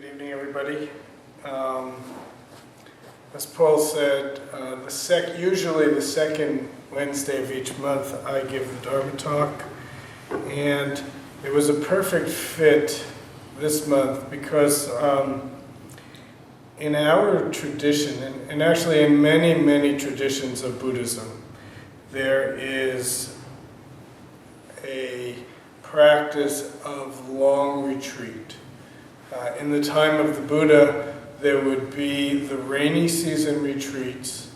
Good evening, everybody. As Paul said, usually the second Wednesday of each month I give the Dharma Talk, and it was a perfect fit this month because in our tradition, and actually in many, many traditions of Buddhism, there is a practice of long retreat. In the time of the Buddha, there would be the rainy season retreats,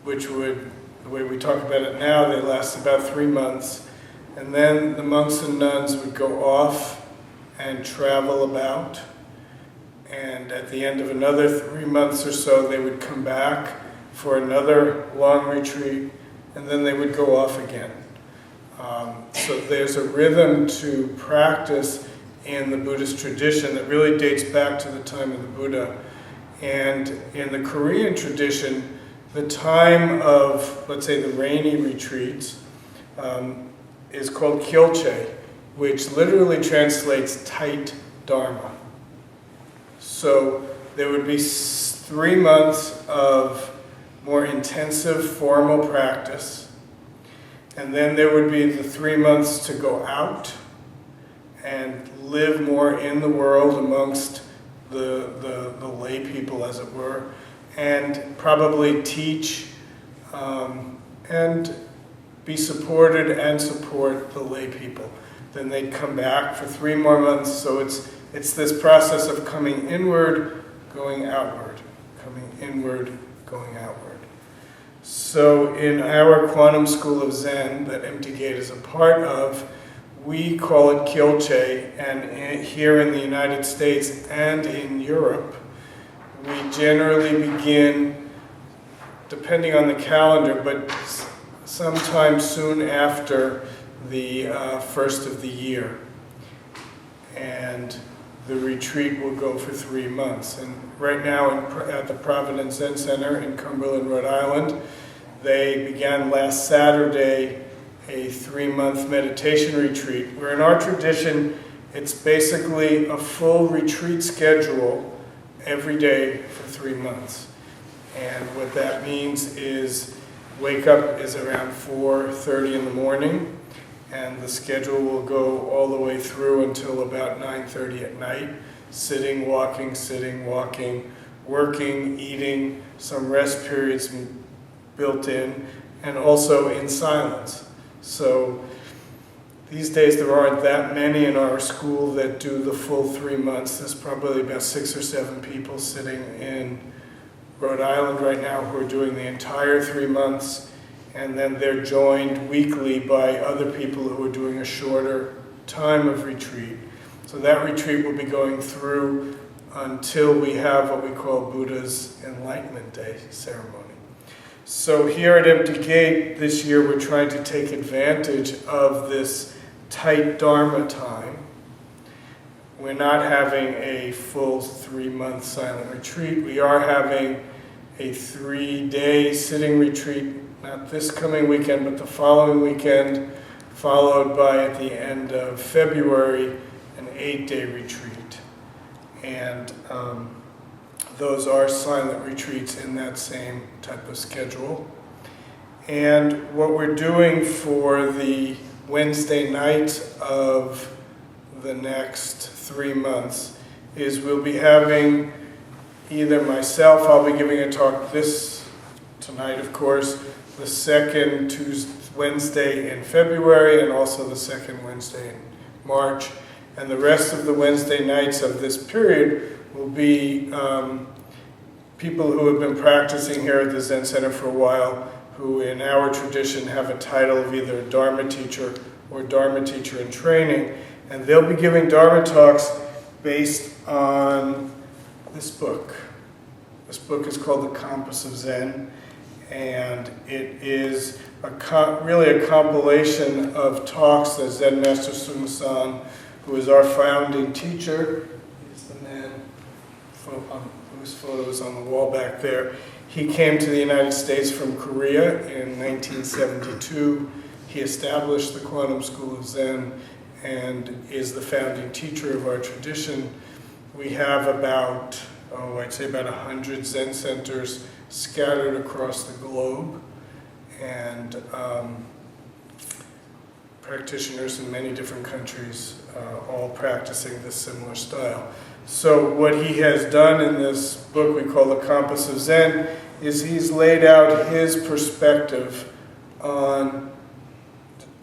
which would, the way we talk about it now, they last about 3 months. And then the monks and nuns would go off and travel about. And at the end of another 3 months or so, they would come back for another long retreat, and then they would go off again. So there's a rhythm to practice in the Buddhist tradition that really dates back to the time of the Buddha. And in the Korean tradition, the time of, let's say, the rainy retreats is called Kyolche, which literally translates tight Dharma. So there would be 3 months of more intensive formal practice, and then there would be the 3 months to go out and live more in the world amongst the lay people, as it were, and probably teach and be supported and support the lay people. Then they'd come back for 3 more months, so it's this process of coming inward, going outward, coming inward, going outward. So in our Quantum School of Zen that Empty Gate is a part of, we call it Kyolche, and here in the United States and in Europe, we generally begin, depending on the calendar, but sometime soon after the first of the year. And the retreat will go for 3 months. And right now at the Providence Zen Center in Cumberland, Rhode Island, they began last Saturday a 3-month meditation retreat, where in our tradition, it's basically a full retreat schedule every day for 3 months. And what that means is wake up is around 4:30 in the morning, and the schedule will go all the way through until about 9:30 at night, sitting, walking, working, eating, some rest periods built in, and also in silence. So these days there aren't that many in our school that do the full 3 months. There's probably about 6 or 7 people sitting in Rhode Island right now who are doing the entire 3 months, and then they're joined weekly by other people who are doing a shorter time of retreat. So that retreat will be going through until we have what we call Buddha's Enlightenment Day ceremony. So here at Empty Gate this year, we're trying to take advantage of this tight Dharma time. We're not having a full 3-month silent retreat. We are having a 3-day sitting retreat, not this coming weekend, but the following weekend, followed by, at the end of February, an 8-day retreat. And those are silent retreats in that same type of schedule. And what we're doing for the Wednesday night of the next 3 months is we'll be having either myself, I'll be giving a talk tonight, of course, the second Wednesday in February, and also the second Wednesday in March. And the rest of the Wednesday nights of this period will be people who have been practicing here at the Zen Center for a while, who in our tradition have a title of either a Dharma teacher or Dharma teacher in training. And they'll be giving Dharma talks based on this book. This book is called The Purpose of Zen, and it is really a compilation of talks that Zen Master Bon Soeng, who is our founding teacher, he's the man whose photo is on the wall back there. He came to the United States from Korea in 1972. He established the Quantum School of Zen and is the founding teacher of our tradition. We have about, I'd say about 100 Zen centers scattered across the globe, and practitioners in many different countries, all practicing this similar style. So what he has done in this book we call the Purpose of Zen is he's laid out his perspective on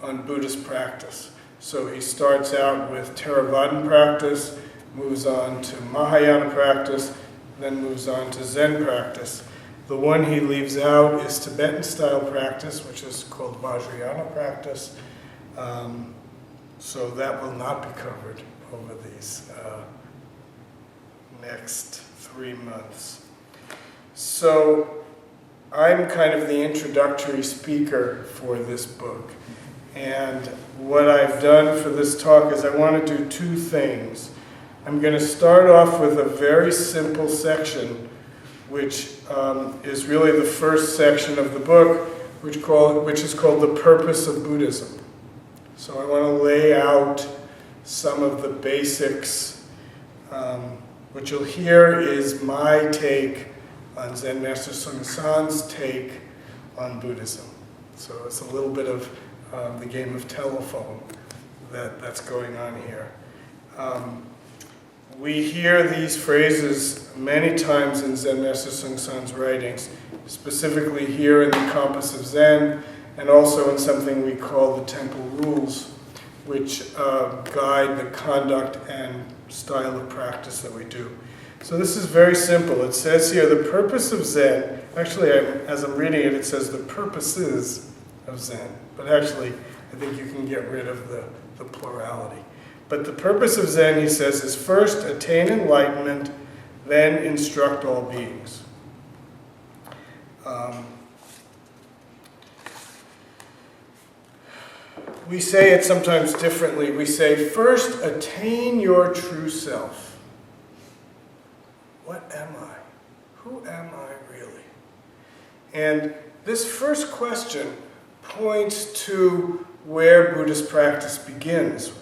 Buddhist practice. So he starts out with Theravadan practice, moves on to Mahayana practice, then moves on to Zen practice. The one he leaves out is Tibetan style practice, which is called Vajrayana practice. So that will not be covered over these next 3 months. So I'm kind of the introductory speaker for this book. And what I've done for this talk is I want to do 2 things. I'm going to start off with a very simple section, which is really the first section of the book, which is called The Purpose of Buddhism. So I want to lay out some of the basics. What you'll hear is my take on Zen Master Bon Soeng's take on Buddhism. So it's a little bit of the game of telephone that's going on here. We hear these phrases many times in Zen Master Bon Soeng's writings, specifically here in the Purpose of Zen, and also in something we call the Temple Rules, which guide the conduct and style of practice that we do. So this is very simple. It says here, the purpose of Zen, actually as I'm reading it, it says the purposes of Zen, but actually I think you can get rid of the plurality. But the purpose of Zen, he says, is first attain enlightenment, then instruct all beings. We say it sometimes differently. We say, first attain your true self. What am I? Who am I really? And this first question points to where Buddhist practice begins.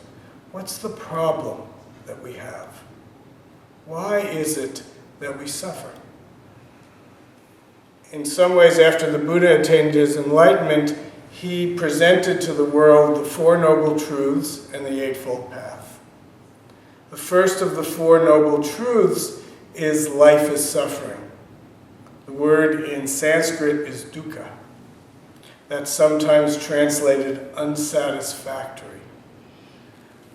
What's the problem that we have? Why is it that we suffer? In some ways, after the Buddha attained his enlightenment, he presented to the world the 4 Noble Truths and the Eightfold Path. The first of the 4 Noble Truths is life is suffering. The word in Sanskrit is dukkha. That's sometimes translated unsatisfactory.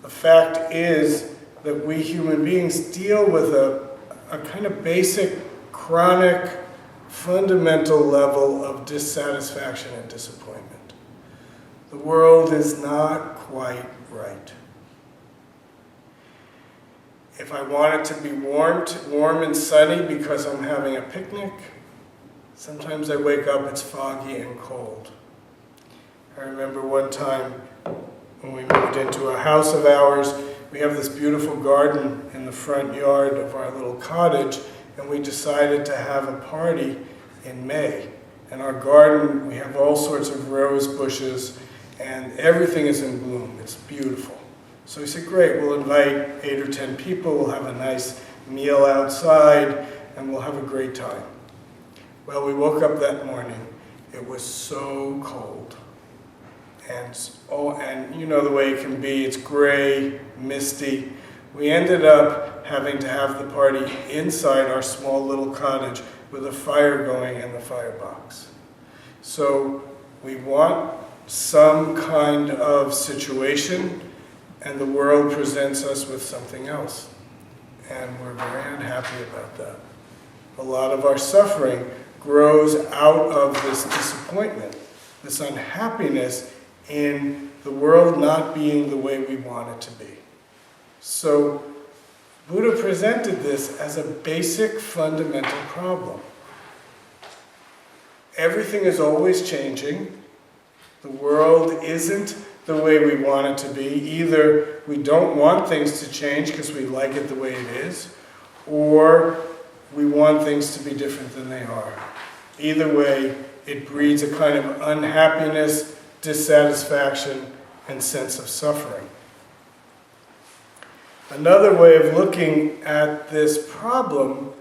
The fact is that we human beings deal with a kind of basic, chronic, fundamental level of dissatisfaction and disappointment. The world is not quite right. If I want it to be warm and sunny because I'm having a picnic, sometimes I wake up, it's foggy and cold. I remember one time when we moved into a house of ours, we have this beautiful garden in the front yard of our little cottage, and we decided to have a party in May. In our garden, we have all sorts of rose bushes, and everything is in bloom. It's beautiful. So we said, great, we'll invite 8 or 10 people, we'll have a nice meal outside, and we'll have a great time. Well, we woke up that morning. It was so cold. And you know the way it can be, it's gray, misty. We ended up having to have the party inside our small little cottage with a fire going in the firebox. So we want some kind of situation, and the world presents us with something else. And we're very unhappy about that. A lot of our suffering grows out of this disappointment, this unhappiness in the world not being the way we want it to be. So Buddha presented this as a basic fundamental problem. Everything is always changing. The world isn't the way we want it to be. Either we don't want things to change because we like it the way it is, or we want things to be different than they are. Either way, it breeds a kind of unhappiness, dissatisfaction, and sense of suffering. Another way of looking at this problem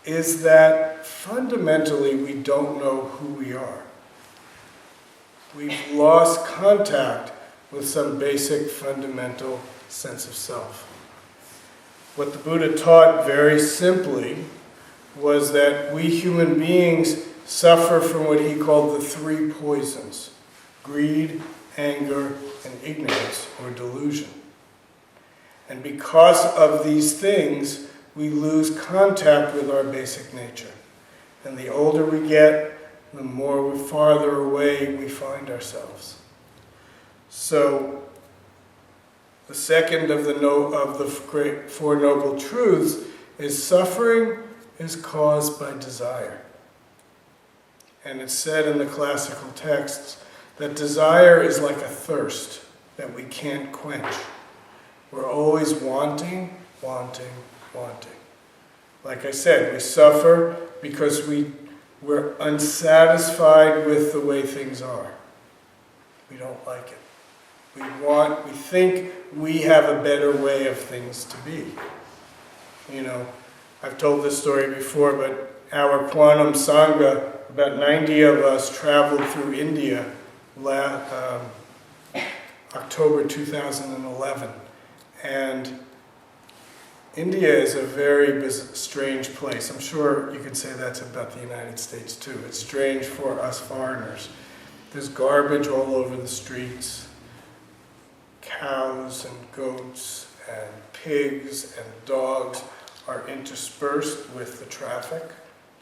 is that fundamentally we don't know who we are. We've lost contact with some basic fundamental sense of self. What the Buddha taught very simply was that we human beings suffer from what he called the three poisons: greed, anger, and ignorance or delusion. And because of these things, we lose contact with our basic nature. And the older we get, the more farther away we find ourselves. So, the second of the great Four Noble Truths is suffering is caused by desire. And it's said in the classical texts that desire is like a thirst that we can't quench. We're always wanting, wanting, wanting. Like I said, we suffer because we're unsatisfied with the way things are. We don't like it. We think we have a better way of things to be. You know, I've told this story before, but our Quantum Sangha, about 90 of us traveled through India October 2011. And India is a very strange place. I'm sure you could say that's about the United States too. It's strange for us foreigners. There's garbage all over the streets. Cows and goats and pigs and dogs are interspersed with the traffic.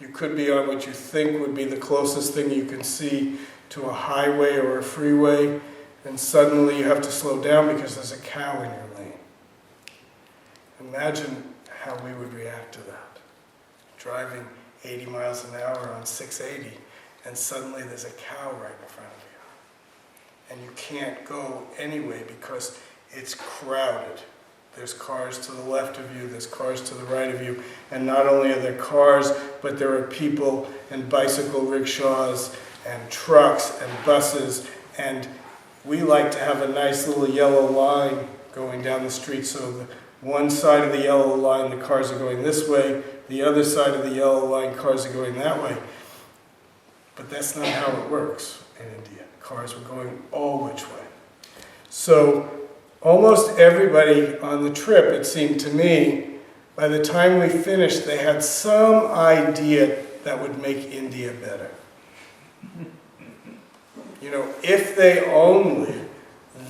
You could be on what you think would be the closest thing you can see to a highway or a freeway, and suddenly you have to slow down because there's a cow in your lane. Imagine how we would react to that. Driving 80 miles an hour on 680, and suddenly there's a cow right in front of you. And you can't go anyway because it's crowded. There's cars to the left of you, there's cars to the right of you, and not only are there cars, but there are people and bicycle rickshaws and trucks and buses, and we like to have a nice little yellow line going down the street, so the one side of the yellow line, the cars are going this way, the other side of the yellow line, cars are going that way. But that's not how it works in India. Cars were going all which way. So almost everybody on the trip, it seemed to me, by the time we finished, they had some idea that would make India better. You know, if they only,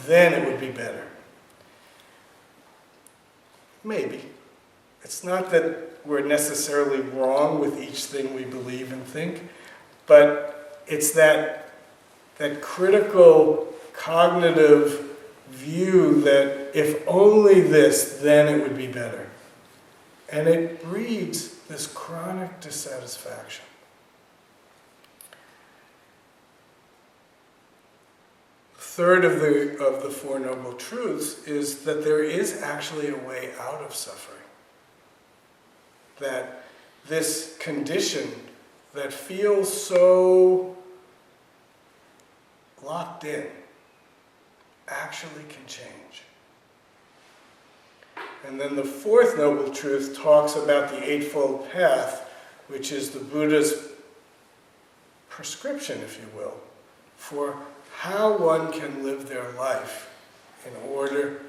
then it would be better. Maybe. It's not that we're necessarily wrong with each thing we believe and think, but it's that critical cognitive view that if only this, then it would be better. And it breeds this chronic dissatisfaction. Third of the Four Noble Truths is that there is actually a way out of suffering. That this condition that feels so locked in actually can change. And then the fourth Noble Truth talks about the Eightfold Path, which is the Buddha's prescription, if you will, for how one can live their life in order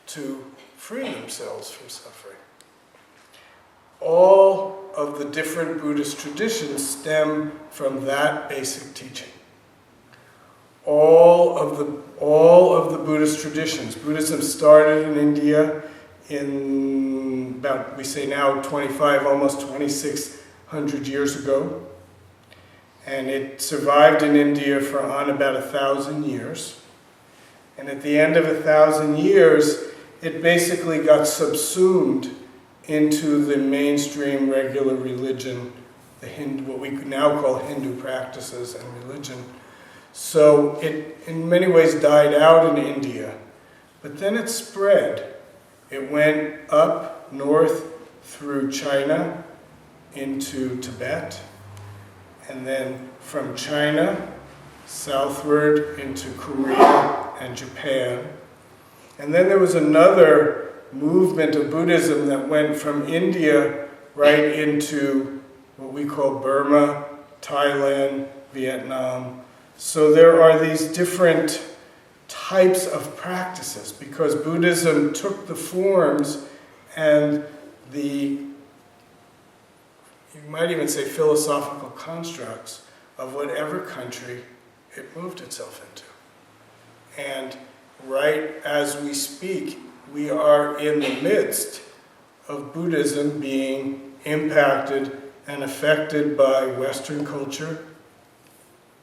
to free themselves from suffering. All of the different Buddhist traditions stem from that basic teaching. All of the Buddhist traditions. Buddhism started in India in about, we say now, 25, almost 2,600 years ago. And it survived in India for on about 1,000 years. And at the end of 1,000 years, it basically got subsumed into the mainstream regular religion, the Hindu, what we now call Hindu practices and religion. So it, in many ways, died out in India. But then it spread. It went up north through China into Tibet, and then from China southward into Korea and Japan. And then there was another movement of Buddhism that went from India right into what we call Burma, Thailand, Vietnam. So there are these different types of practices because Buddhism took the forms and you might even say philosophical constructs of whatever country it moved itself into. And right as we speak, we are in the midst of Buddhism being impacted and affected by Western culture,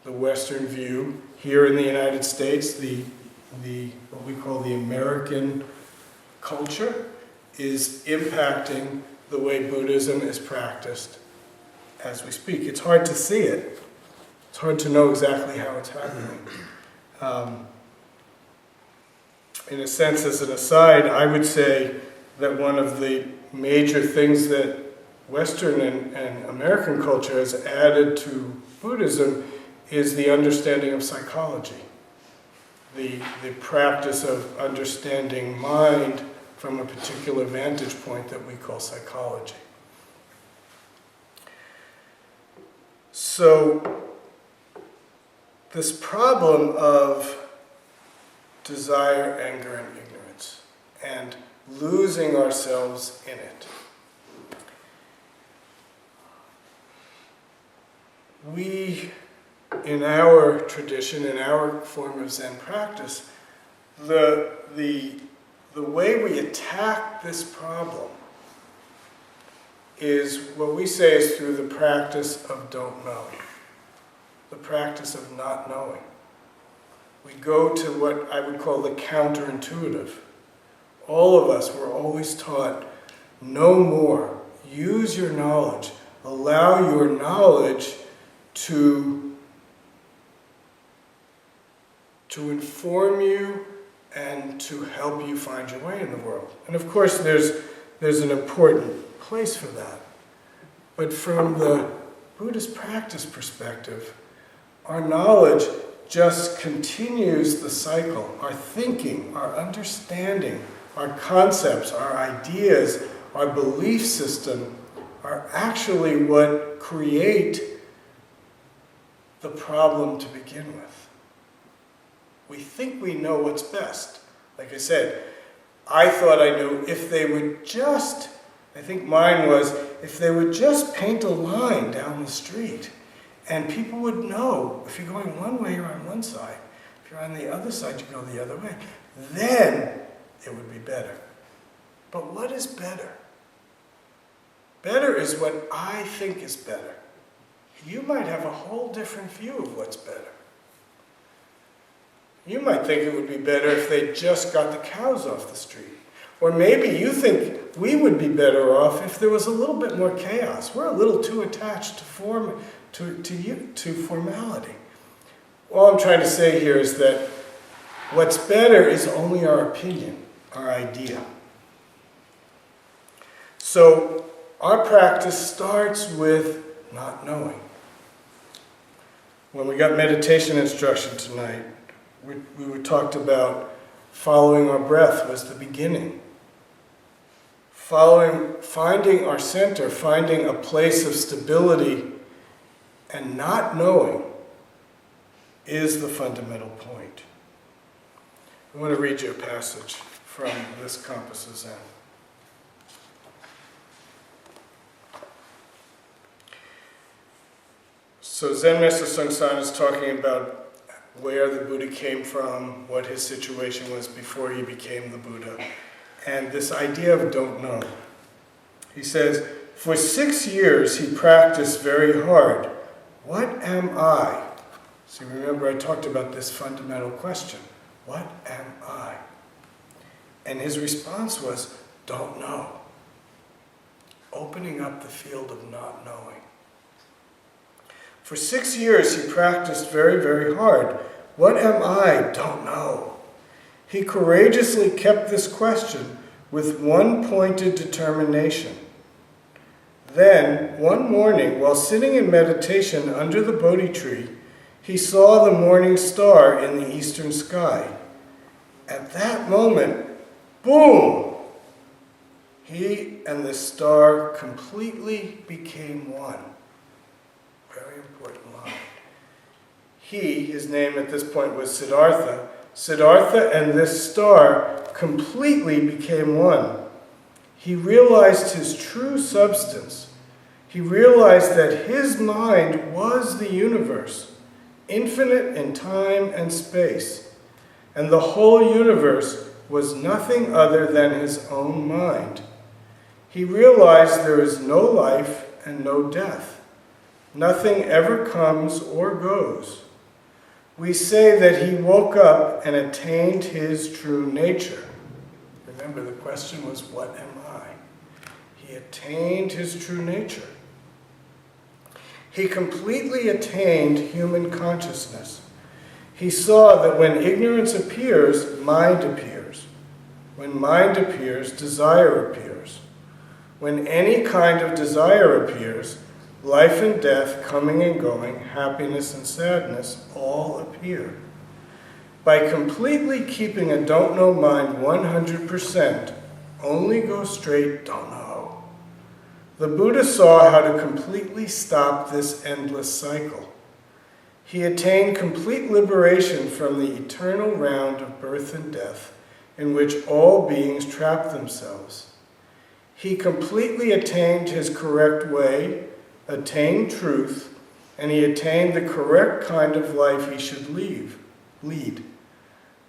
the Western view. Here in the United States, the what we call the American culture is impacting the way Buddhism is practiced as we speak. It's hard to see it. It's hard to know exactly how it's happening. In a sense, as an aside, I would say that one of the major things that Western and American culture has added to Buddhism is the understanding of psychology, the practice of understanding mind from a particular vantage point that we call psychology. So, this problem of desire, anger, and ignorance, and losing ourselves in it. We, in our tradition, in our form of Zen practice, the way we attack this problem is what we say is through the practice of don't know, the practice of not knowing. We go to what I would call the counterintuitive. All of us were always taught, know more, use your knowledge, allow your knowledge to inform you and to help you find your way in the world. And of course there's an important place for that. But from the Buddhist practice perspective, our knowledge just continues the cycle. Our thinking, our understanding, our concepts, our ideas, our belief system are actually what create the problem to begin with. We think we know what's best. Like I said, I thought I knew if they would just, I think mine was, if they would just paint a line down the street and people would know if you're going one way, you're on one side. If you're on the other side, you go the other way. Then it would be better. But what is better? Better is what I think is better. You might have a whole different view of what's better. You might think it would be better if they just got the cows off the street. Or maybe you think we would be better off if there was a little bit more chaos. We're a little too attached to formality. All I'm trying to say here is that what's better is only our opinion, our idea. So our practice starts with not knowing. When we got meditation instruction tonight, we talked about following our breath was the beginning. Finding our center, finding a place of stability, and not knowing is the fundamental point. I want to read you a passage from this Purpose of Zen. So Zen Master Bon Soeng is talking about where the Buddha came from, what his situation was before he became the Buddha, and this idea of don't know. He says, for 6 years he practiced very hard. What am I? See, remember I talked about this fundamental question. What am I? And his response was, don't know. Opening up the field of not knowing. For 6 years he practiced very, very hard. What am I? Don't know. He courageously kept this question with one pointed determination. Then, one morning, while sitting in meditation under the Bodhi tree, he saw the morning star in the eastern sky. At that moment, boom! He and the star completely became one. Very important line. He, his name at this point was Siddhartha. Siddhartha and this star completely became one. He realized his true substance. He realized that his mind was the universe, infinite in time and space, and the whole universe was nothing other than his own mind. He realized there is no life and no death. Nothing ever comes or goes. We say that he woke up and attained his true nature. Remember, the question was, what am I? He attained his true nature. He completely attained human consciousness. He saw that when ignorance appears, mind appears. When mind appears, desire appears. When any kind of desire appears, life and death, coming and going, happiness and sadness, all appear. By completely keeping a don't-know mind 100%, only go straight, don't know, the Buddha saw how to completely stop this endless cycle. He attained complete liberation from the eternal round of birth and death in which all beings trap themselves. He completely attained his correct way, attained truth, and he attained the correct kind of life he should lead.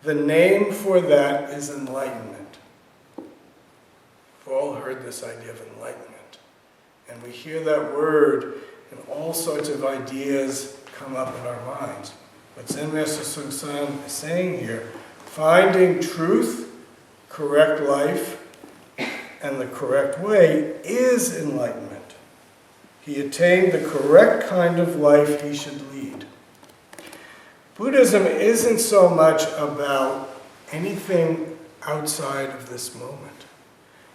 The name for that is enlightenment. We've all heard this idea of enlightenment. And we hear that word and all sorts of ideas come up in our minds. But Zen Master Bon Soeng is saying here, finding truth, correct life, and the correct way is enlightenment. He attained the correct kind of life he should lead. Buddhism isn't so much about anything outside of this moment.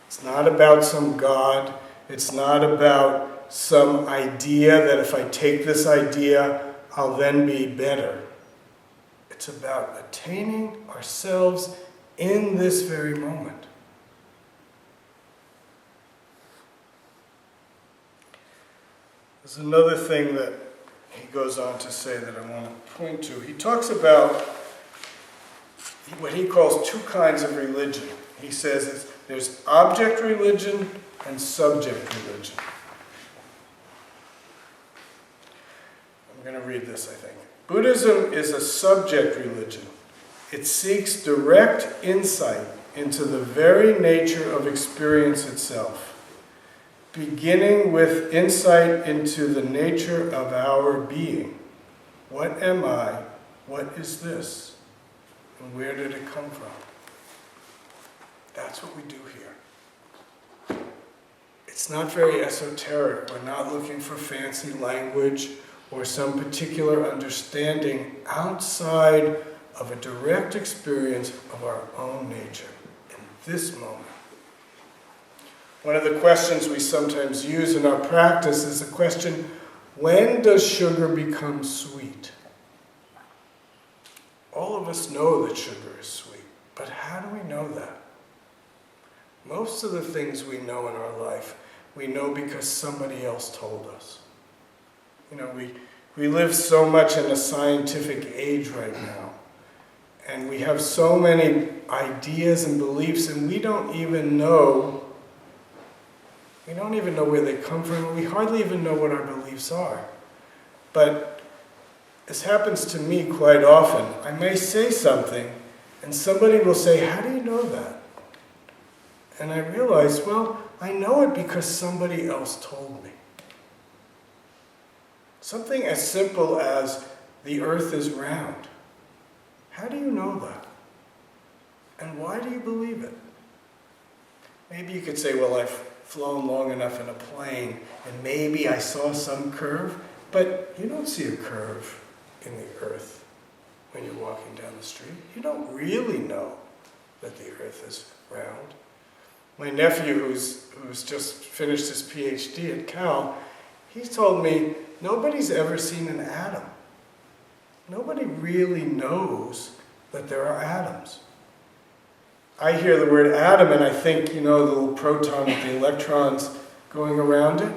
It's not about some God. It's not about some idea that if I take this idea, I'll then be better. It's about attaining ourselves in this very moment. There's another thing that he goes on to say that I want to point to. He talks about what he calls two kinds of religion. He says there's object religion and subject religion. I'm going to read this, I think. Buddhism is a subject religion. It seeks direct insight into the very nature of experience itself, beginning with insight into the nature of our being. What am I? What is this? And where did it come from? That's what we do here. It's not very esoteric. We're not looking for fancy language or some particular understanding outside of a direct experience of our own nature in this moment. One of the questions we sometimes use in our practice is the question, when does sugar become sweet? All of us know that sugar is sweet, but how do we know that? Most of the things we know in our life, we know because somebody else told us. You know, we live so much in a scientific age right now, and we have so many ideas and beliefs, and we don't even know where they come from. We hardly even know what our beliefs are. But this happens to me quite often. I may say something, and somebody will say, how do you know that? And I realize, well, I know it because somebody else told me. Something as simple as the earth is round. How do you know that? And why do you believe it? Maybe you could say, well, I've flown long enough in a plane, and maybe I saw some curve, but you don't see a curve in the earth when you're walking down the street. You don't really know that the earth is round. My nephew, who's just finished his PhD at Cal, he's told me nobody's ever seen an atom. Nobody really knows that there are atoms. I hear the word atom and I think, the little proton with the electrons going around it.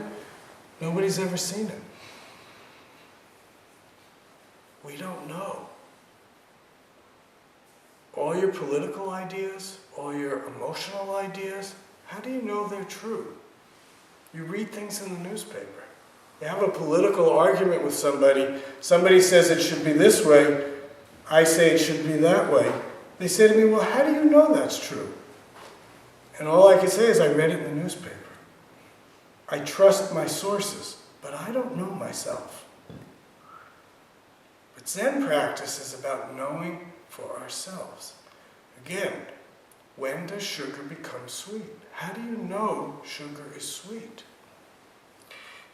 Nobody's ever seen it. We don't know. All your political ideas, all your emotional ideas, how do you know they're true? You read things in the newspaper. You have a political argument with somebody says it should be this way, I say it should be that way. They say to me, well, how do you know that's true? And all I can say is I read it in the newspaper. I trust my sources, but I don't know myself. But Zen practice is about knowing for ourselves. Again, when does sugar become sweet? How do you know sugar is sweet?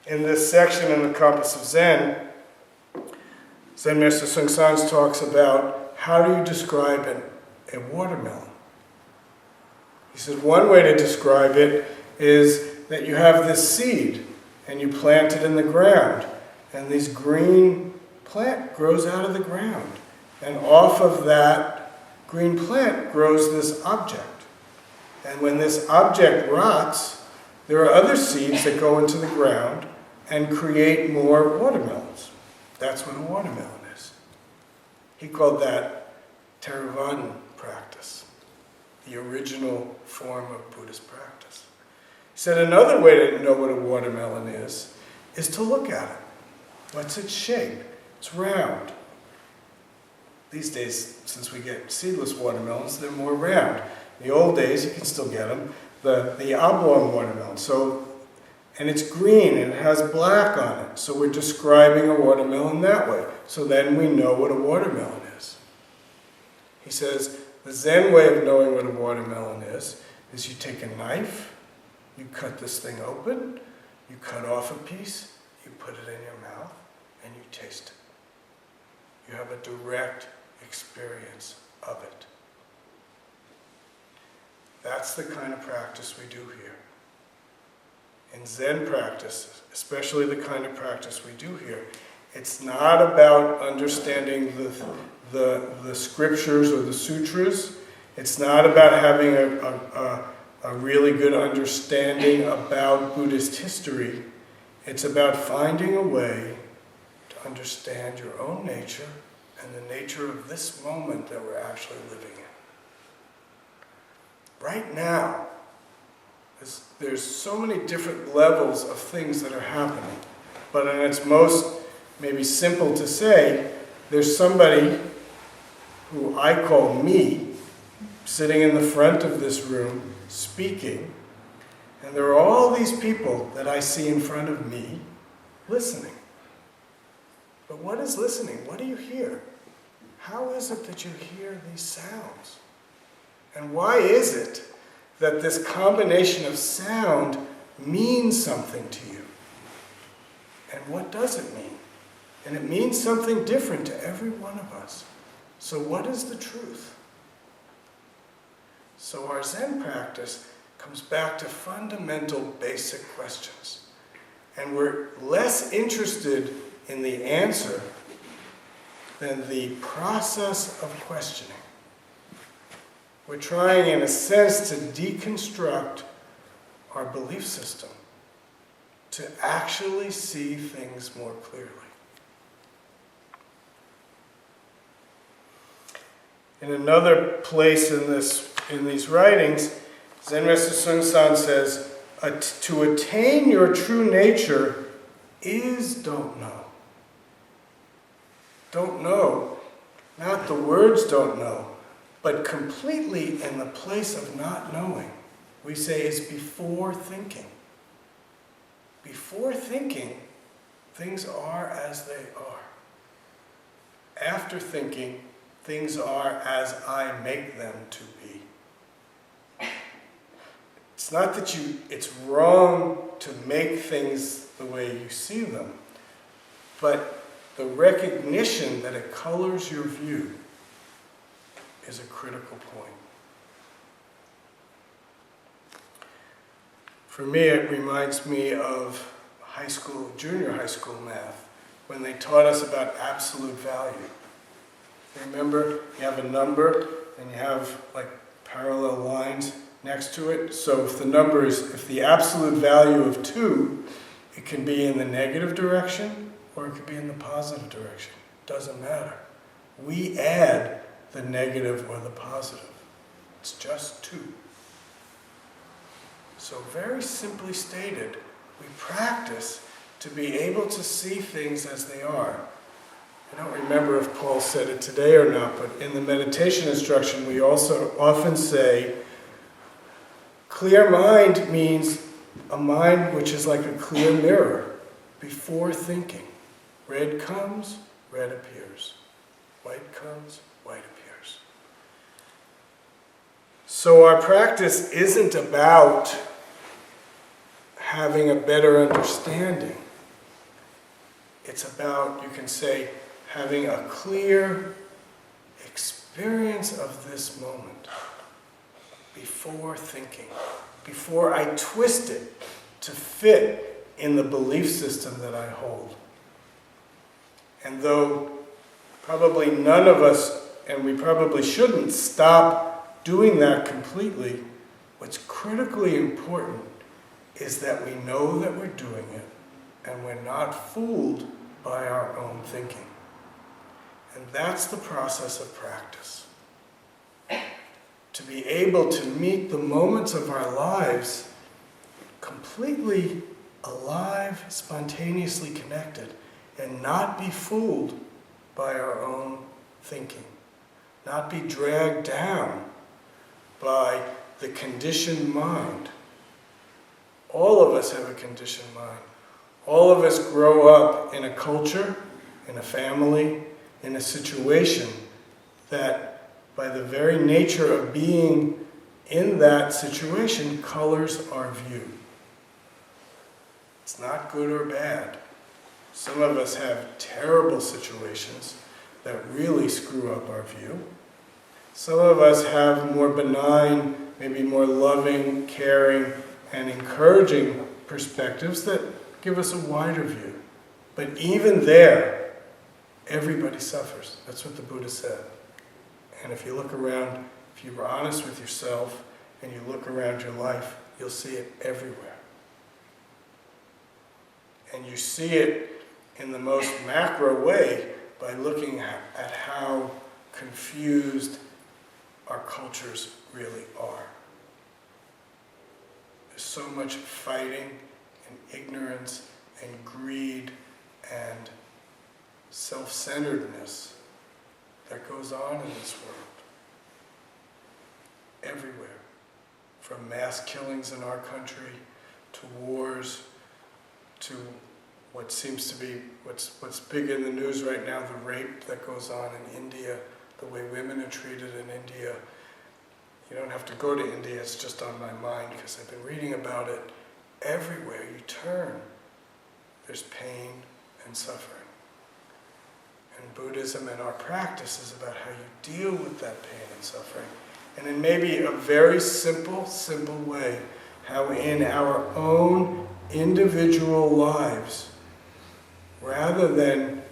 In this section in the Purpose of Zen, Zen Master Bon Soeng talks about how do you describe a watermelon. He said one way to describe it is that you have this seed and you plant it in the ground, and this green plant grows out of the ground, and off of that green plant grows this object. And when this object rots, there are other seeds that go into the ground and create more watermelons. That's what a watermelon is. He called that Theravadan practice, the original form of Buddhist practice. He said another way to know what a watermelon is to look at it. What's its shape? It's round. These days, since we get seedless watermelons, they're more round. In the old days, you can still get them, the oblong watermelon. And it's green and it has black on it. So we're describing a watermelon that way. So then we know what a watermelon is. He says the Zen way of knowing what a watermelon is you take a knife, you cut this thing open, you cut off a piece, you put it in your mouth, and you taste it. You have a direct experience of it. That's the kind of practice we do here. In Zen practice, especially the kind of practice we do here, it's not about understanding the scriptures or the sutras. It's not about having a really good understanding about Buddhist history. It's about finding a way to understand your own nature and the nature of this moment that we're actually living in. Right now, there's so many different levels of things that are happening. But in its most maybe simple to say, there's somebody who I call me, sitting in the front of this room, speaking, and there are all these people that I see in front of me, listening. But what is listening? What do you hear? How is it that you hear these sounds? And why is it that this combination of sound means something to you? And what does it mean? And it means something different to every one of us. So what is the truth? So our Zen practice comes back to fundamental basic questions. And we're less interested in the answer than the process of questioning. We're trying, in a sense, to deconstruct our belief system, to actually see things more clearly. In another place in these writings, Zen Master Bon Soeng says, to attain your true nature is don't know. Don't know, not the words don't know, but completely in the place of not knowing, we say is before thinking. Before thinking, things are as they are. After thinking, things are as I make them to be. It's not that it's wrong to make things the way you see them, but the recognition that it colors your view is a critical point. For me, it reminds me of junior high school math, when they taught us about absolute value. Remember, you have a number, and you have like parallel next to it. So if the absolute value of 2, it can be in the negative direction or it could be in the positive direction. Doesn't matter. We add the negative or the positive. It's just 2. So very simply stated, we practice to be able to see things as they are. I don't remember if Paul said it today or not, but in the meditation instruction we also often say, clear mind means a mind which is like a clear mirror before thinking. Red comes, red appears. White comes, white appears. So our practice isn't about having a better understanding. It's about, you can say, having a clear experience of this moment before thinking, before I twist it to fit in the belief system that I hold. And though probably none of us, and we probably shouldn't, stop doing that completely, what's critically important is that we know that we're doing it and we're not fooled by our own thinking. And that's the process of practice. To be able to meet the moments of our lives completely alive, spontaneously connected, and not be fooled by our own thinking. Not be dragged down by the conditioned mind. All of us have a conditioned mind. All of us grow up in a culture, in a family, in a situation that, by the very nature of being in that situation, colors our view. It's not good or bad. Some of us have terrible situations that really screw up our view. Some of us have more benign, maybe more loving, caring, and encouraging perspectives that give us a wider view. But even there, everybody suffers. That's what the Buddha said. And if you look around, if you were honest with yourself and you look around your life, you'll see it everywhere. And you see it in the most macro way by looking at how confused our cultures really are. There's so much fighting and ignorance and greed and self-centeredness that goes on in this world. Everywhere. From mass killings in our country to wars to what seems to be what's big in the news right now, the rape that goes on in India, the way women are treated in India. You don't have to go to India, it's just on my mind because I've been reading about it. Everywhere you turn, there's pain and suffering. And Buddhism and our practice is about how you deal with that pain and suffering. And in maybe a very simple way, how in our own individual lives, rather than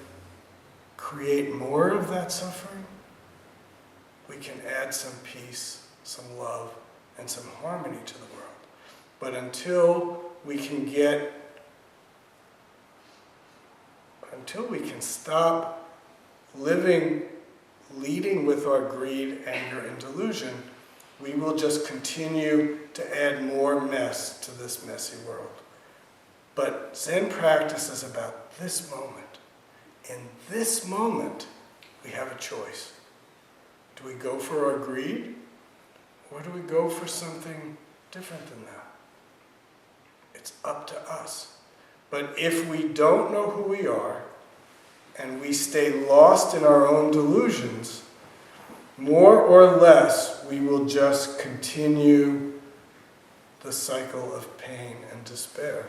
create more of that suffering, we can add some peace, some love, and some harmony to the world. But until we can stop leading with our greed, anger, and delusion, we will just continue to add more mess to this messy world. But Zen practice is about this moment. In this moment, we have a choice. Do we go for our greed, or do we go for something different than that? It's up to us. But if we don't know who we are, and we stay lost in our own delusions, more or less, we will just continue the cycle of pain and despair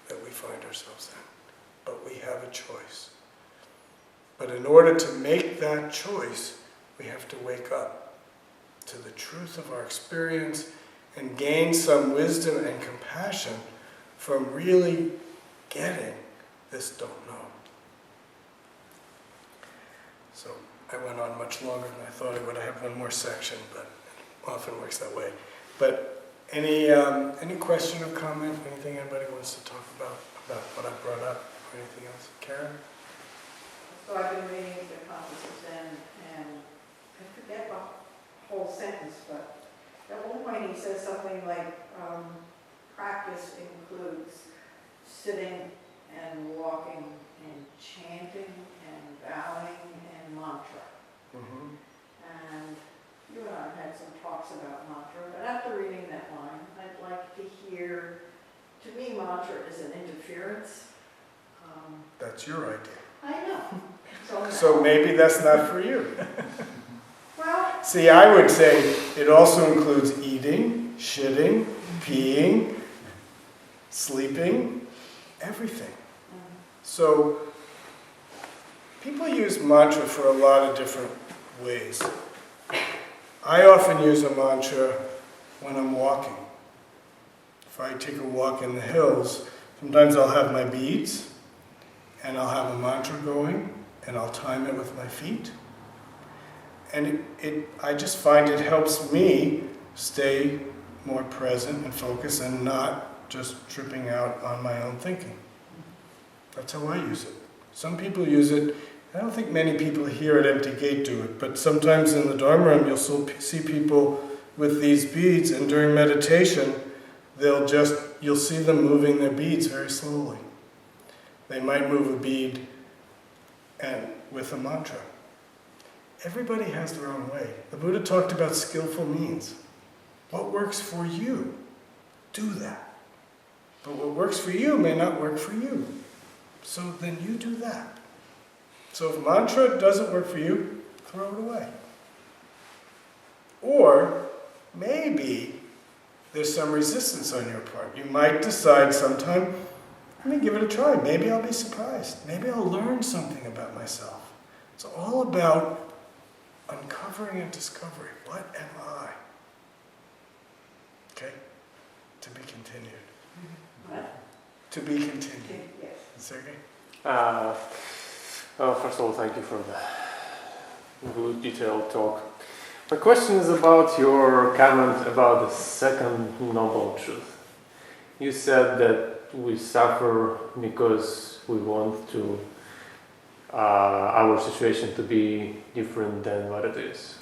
that we find ourselves in. But we have a choice. But in order to make that choice, we have to wake up to the truth of our experience and gain some wisdom and compassion from really getting this don't know. So I went on much longer than I thought I would. I have one more section, but it often works that way. But any question or comment? Anything anybody wants to talk about what I brought up, or anything else? Karen? So I've been reading the Purpose of Zen, and I forget the whole sentence, but at one point he says something like, practice includes sitting and walking and chanting and bowing and mantra. Mm-hmm. And you and I have had some talks about mantra, but after reading that line, I'd like to hear, to me mantra is an interference. That's your idea. I know. So maybe that's not for you. Well, see, I would say it also includes eating, shitting, peeing, sleeping, everything. So people use mantra for a lot of different ways. I often use a mantra when I'm walking. If I take a walk in the hills, sometimes I'll have my beads and I'll have a mantra going and I'll time it with my feet. And I just find it helps me stay more present and focused and not just tripping out on my own thinking. That's how I use it. Some people use it. I don't think many people here at Empty Gate do it, but sometimes in the Dharma room you'll see people with these beads, and during meditation you'll see them moving their beads very slowly. They might move a bead and with a mantra. Everybody has their own way. The Buddha talked about skillful means. What works for you, do that. But what works for you may not work for you. So then you do that. So if mantra doesn't work for you, throw it away. Or maybe there's some resistance on your part. You might decide sometime, let me give it a try. Maybe I'll be surprised. Maybe I'll learn something about myself. It's all about uncovering and discovery. What am I? Okay? To be continued. what? To be continued. Yes. Sergey? First of all, thank you for the good detailed talk. My question is about your comment about the second noble truth. You said that we suffer because we want to our situation to be different than what it is.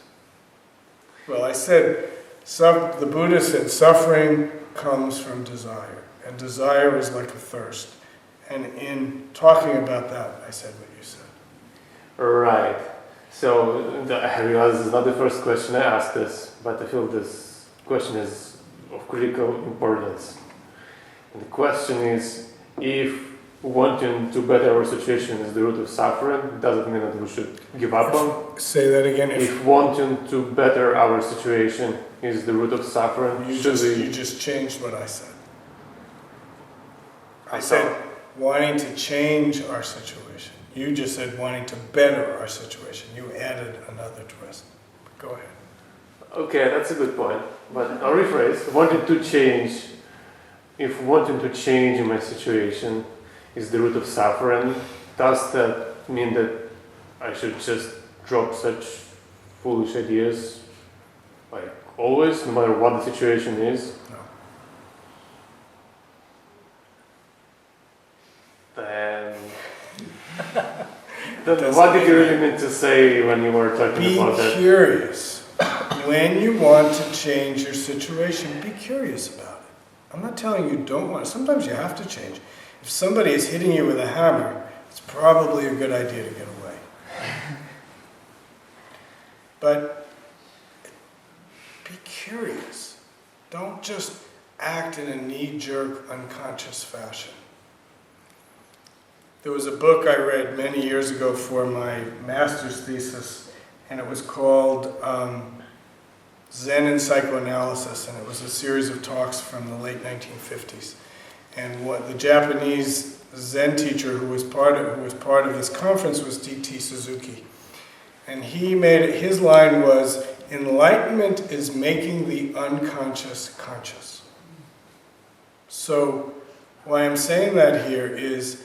Well, I said, the Buddha said suffering comes from desire, and desire is like a thirst. And in talking about that, I said what you said. Right. So I realize it's not the first question I asked this, but I feel this question is of critical importance. And the question is, if wanting to better our situation is the root of suffering, does it mean that we should give up on? Say that again. If wanting to better our situation is the root of suffering, You just changed what I said. I So- said wanting to change our situation. You just said wanting to better our situation. You added another twist. Go ahead. Okay, that's a good point. But I'll rephrase. Wanting to change, if wanting to change my situation is the root of suffering, does that mean that I should just drop such foolish ideas, like always, no matter what the situation is? No. Then what did you really mean to say when you were talking about that? Be curious. When you want to change your situation, be curious about it. I'm not telling you don't want to. Sometimes you have to change. If somebody is hitting you with a hammer, it's probably a good idea to get away. But be curious. Don't just act in a knee-jerk, unconscious fashion. There was a book I read many years ago for my master's thesis, and it was called Zen and Psychoanalysis, and it was a series of talks from the late 1950s. And what the Japanese Zen teacher who was part of this conference was D.T. Suzuki. And his line was, enlightenment is making the unconscious conscious. So why I'm saying that here is,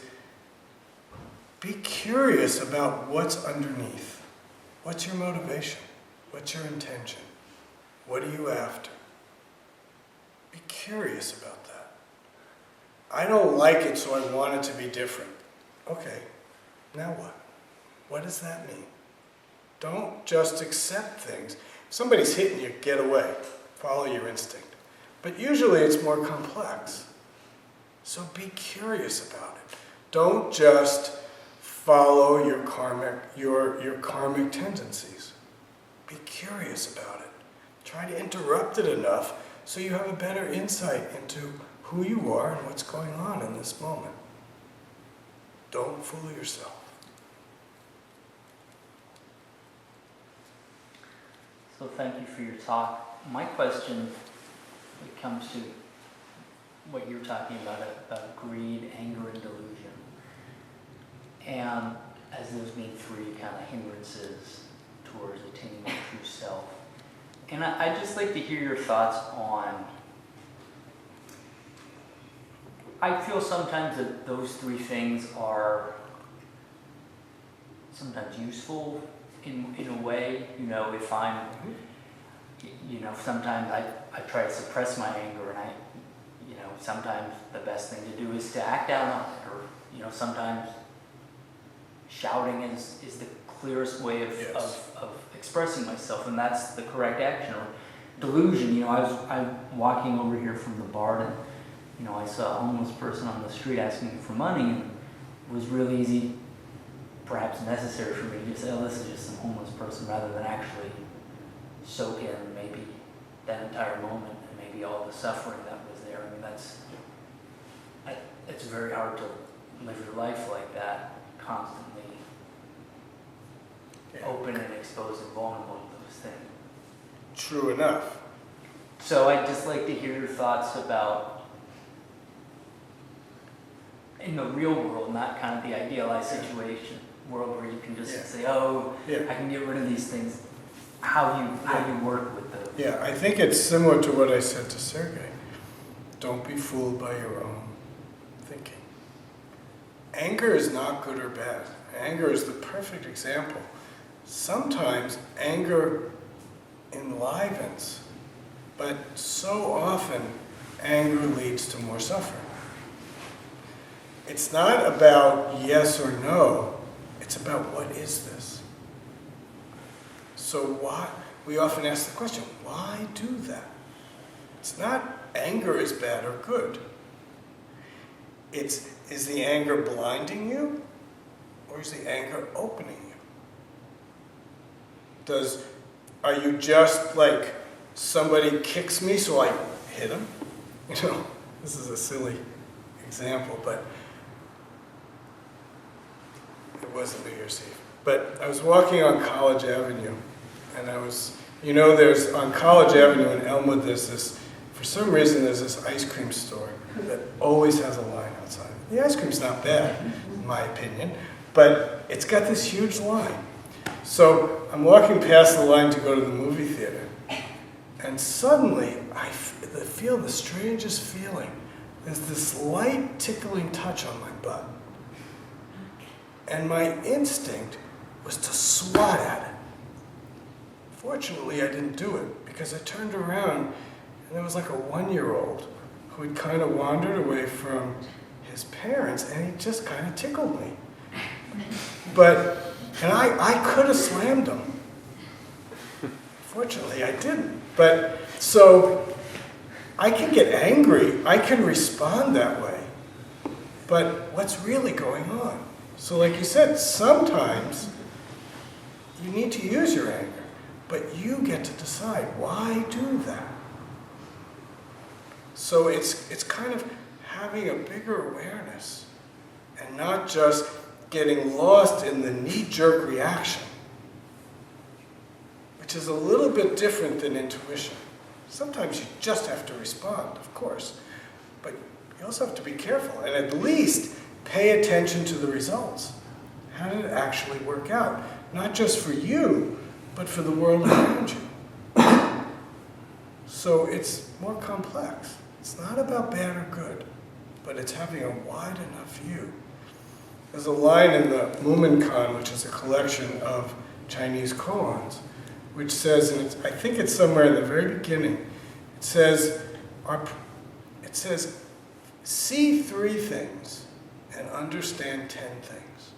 be curious about what's underneath. What's your motivation? What's your intention? What are you after? curious about that. I don't like it, so I want it to be different. Okay, now what? What does that mean? Don't just accept things. If somebody's hitting you, get away. Follow your instinct. But usually it's more complex. So be curious about it. Don't just follow your karmic tendencies. Be curious about it. Try to interrupt it enough so you have a better insight into who you are and what's going on in this moment. Don't fool yourself. So thank you for your talk. My question, it comes to what you're talking about greed, anger, and delusion. And as those being three kind of hindrances towards attaining the true self. And I'd just like to hear your thoughts on, I feel sometimes that those three things are sometimes useful in a way. You know, if I'm, you know, sometimes I try to suppress my anger, and sometimes the best thing to do is to act out on it, or, you know, sometimes shouting is the clearest way of expressing myself, and that's the correct action. Or delusion, you know, I'm walking over here from the bar, and, you know, I saw a homeless person on the street asking for money, and it was really easy, perhaps necessary for me to just say, oh, this is just some homeless person, rather than actually soak in maybe that entire moment and maybe all the suffering that was there. I mean, it's very hard to live your life like that, constantly open and exposed and vulnerable to those things. True enough. So I'd just like to hear your thoughts about, in the real world, not kind of the idealized situation, world where you can just say, oh, I can get rid of these things, how you work with those. Yeah, I think it's similar to what I said to Sergey. Don't be fooled by your own thinking. Anger is not good or bad. Anger is the perfect example. Sometimes anger enlivens, but so often anger leads to more suffering. It's not about yes or no, it's about what is this? So why? We often ask the question, why do that? It's not anger is bad or good. Is the anger blinding you, or is the anger opening you? Are you just like, somebody kicks me so I hit him? You know, this is a silly example, but it wasn't New Year's Eve. But I was walking on College Avenue, and there's on College Avenue in Elmwood, for some reason there's this ice cream store that always has a line outside. The ice cream's not bad, in my opinion, but it's got this huge line. So I'm walking past the line to go to the movie theater, and suddenly I feel the strangest feeling. There's this light tickling touch on my butt. And my instinct was to swat at it. Fortunately, I didn't do it, because I turned around and there was like a 1-year-old who had kind of wandered away from his parents, and he just kind of tickled me. And I could have slammed him. Fortunately, I didn't. But so I can get angry, I can respond that way, but what's really going on? So like you said, sometimes you need to use your anger, but you get to decide why do that. So it's kind of having a bigger awareness and not just getting lost in the knee-jerk reaction, which is a little bit different than intuition. Sometimes you just have to respond, of course, but you also have to be careful and at least pay attention to the results. How did it actually work out? Not just for you, but for the world around you. So it's more complex. It's not about bad or good, but it's having a wide enough view. There's a line in the Mumonkan, which is a collection of Chinese koans, which says, and I think it's somewhere in the very beginning, it says, It says, see 3 things and understand 10 things.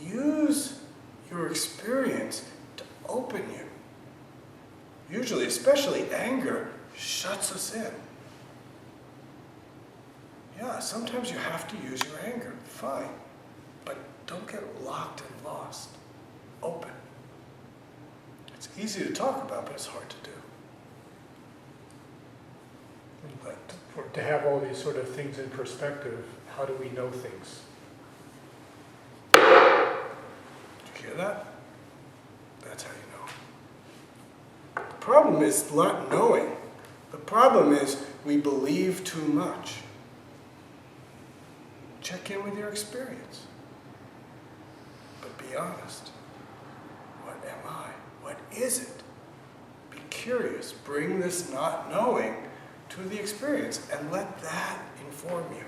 Use your experience to open you. Usually, especially anger, shuts us in. Yeah, sometimes you have to use your anger, fine. But don't get locked and lost. Open. It's easy to talk about, but it's hard to do. But To have all these sort of things in perspective, how do we know things? did you hear that? That's how you know. The problem is not knowing. The problem is we believe too much. Check in with your experience. But be honest. What am I? What is it? Be curious. Bring this not knowing to the experience and let that inform you.